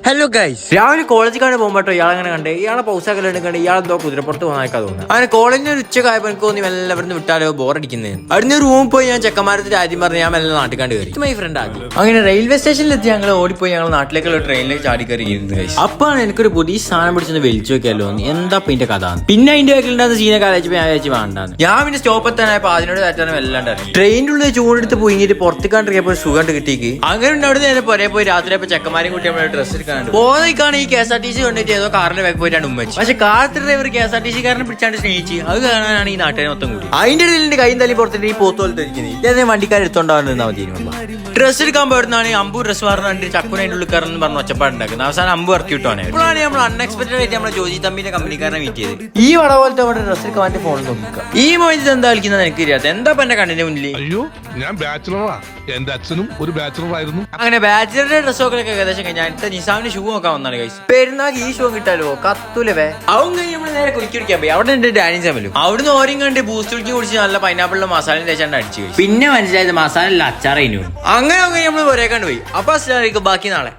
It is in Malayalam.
ഹലോ ഗൈസ്, രാവിലെ കോളേജിൽ പോകുമ്പോട്ടോ ഇയാളങ്ങനെ കണ്ടേ, ഇയാളെ പൗസാക്കലുണ്ട് കണ്ട് ഇയാളെന്തോ കുതിരപ്പുറത്ത് പോകാനൊക്കെ തോന്നുന്നു. അങ്ങനെ കോളേജിന് ഒരു ഉച്ചക്കായപ്പോൾ എനിക്ക് തോന്നി എല്ലാവരും വിട്ടാലോ ബോറടിക്കുന്നത്. അവിടുന്ന് റൂമിൽ പോയി ഞാൻ ചെക്കന്മാരത്തിൽ ആദ്യം പറഞ്ഞ് ഞാൻ എല്ലാം നാട്ടിൽ കണ്ട് കയറി. മൈ ഫ്രണ്ട് ആദ്യം അങ്ങനെ റെയിൽവേ സ്റ്റേഷനിലെത്തി ഞങ്ങൾ ഓടിപ്പോയി ഞങ്ങൾ നാട്ടിലേക്കുള്ള ട്രെയിനിലേക്ക് ചാടി കയറി ഇരുന്ന് കഴിച്ചു. അപ്പാണ് എനിക്കൊരു പുതിയ സാധനം പിടിച്ചൊന്ന് വലിച്ചു നോക്കിയല്ലോ എന്താ ഇതിന്റെ കഥ. പിന്നെ അതിന്റെ ബാക്കിലുണ്ടാകുന്ന സീനൊക്കെ ആലോചിച്ചപ്പോൾ ഞാൻ വിചാരിച്ചു വേണ്ടാന്ന്. ഞാൻ പിന്നെ സ്റ്റോപ്പ് എത്താനായപ്പോൾ അതിനോട് തെറ്റാനും എല്ലാം ട്രെയിനിന്റെ ഉള്ളിൽ ചൂടെടുത്ത് പോയിട്ട് പുറത്തേക്കാണ്ടിരിക്കപ്പോൾ സുഖമായിട്ട് കിട്ടിക്ക്. അങ്ങനെ അവിടെ നേരെ പുറേ പോയി രാത്രിയപ്പോൾ ചെക്കന്മാരും കുട്ടി നമ്മുടെ ഡ്രസ്സ് എടുക്കാണ്ട് പോകാണ്. ഈ KSRTC കൊണ്ടിട്ട് ഏതോ കാറിന്റെ ബാക്ക് പോയിട്ടാണ് ഉമ്മച്ച്. പക്ഷെ കാർ ഡ്രൈവർ KSRTC കാരനെ പിടിച്ചാണ്ട് സ്നേഹിച്ച് അത് കാണാനാണ് ഈ നാട്ടുകാരെ മൊത്തം കൂടി. അതിന്റെ ഇടയിൽ കൈയും തല്ലി പുറത്തിട്ട് ഈ പോത്ത് പോലത്തെ ഇരിക്കുന്നത് വണ്ടിക്കാർ എടുത്തോണ്ടാവുന്ന മതി. ഡ്രസ്സ് എടുക്കാൻ പോയിരുന്നാണ് അമ്പു ഡ്രസ്സ് പറഞ്ഞിട്ട് ചക്കുന അതിന്റെ ഉള്ളിൽ കയറുന്നു പറഞ്ഞ് ഒച്ചപ്പാടുണ്ടാക്കുന്നത്. അവസാനം അമ്പു ഇറക്കി വിട്ടോനെ. ഇപ്പോഴാണ് നമ്മൾ അൺഎക്സ്പെക്ടഡ് ആയിട്ട് നമ്മളെ ജോജി തമ്മിന്റെ കമ്പനിക്കാരനെ മീറ്റ് ചെയ്ത് ഈ വട പോലത്തെ അവിടെ ഡ്രസ്സ് എടുക്കാൻ വേണ്ടി ഫോണിൽ നോക്കുക. ഈ മോയിത് എന്താ കളിക്കുന്നത് എനിക്ക് അറിയാത്ത. എന്താ എന്റെ കണ്ണിന്റെ മുന്നിൽ. അയ്യോ, ഞാൻ ബാച്ചിലറാ. എന്റെ അച്ഛനും ഒരു ബാച്ചിലർ ആയിരുന്നു. അങ്ങനെ ബാച്ചിലറുടെ ഡ്രസ്സൊക്കെ ഏകദേശം കഴിഞ്ഞാൽ അടുത്ത നിസാമിന് ഷൂ നോക്കാൻ വന്നാണ് കൈസ്. പെരുന്നാക്ക് ഈ ഷൂ കിട്ടാലോ കത്തൂലവേ. അവൻ കഴിഞ്ഞ് നമ്മൾ നേരെ കുളിക്കാൻ പോയി. അവിടെ ഉണ്ട് ഡാനിങ് സമലും. അവിടുന്ന് ഓരും കണ്ട് ബൂസ്റ്റ് കുളിക്ക് കുടിച്ച് നല്ല പൈനാപ്പിളിലെ മസാല തേച്ചാണ്ട് അടിച്ചു. പിന്നെ മനസ്സിലായത് മസാല അച്ചാറേനു. അങ്ങനെ നമ്മൾ ഒരേ കണ്ടുപോയി. അപ്പൊ ബാക്കി നാളെ.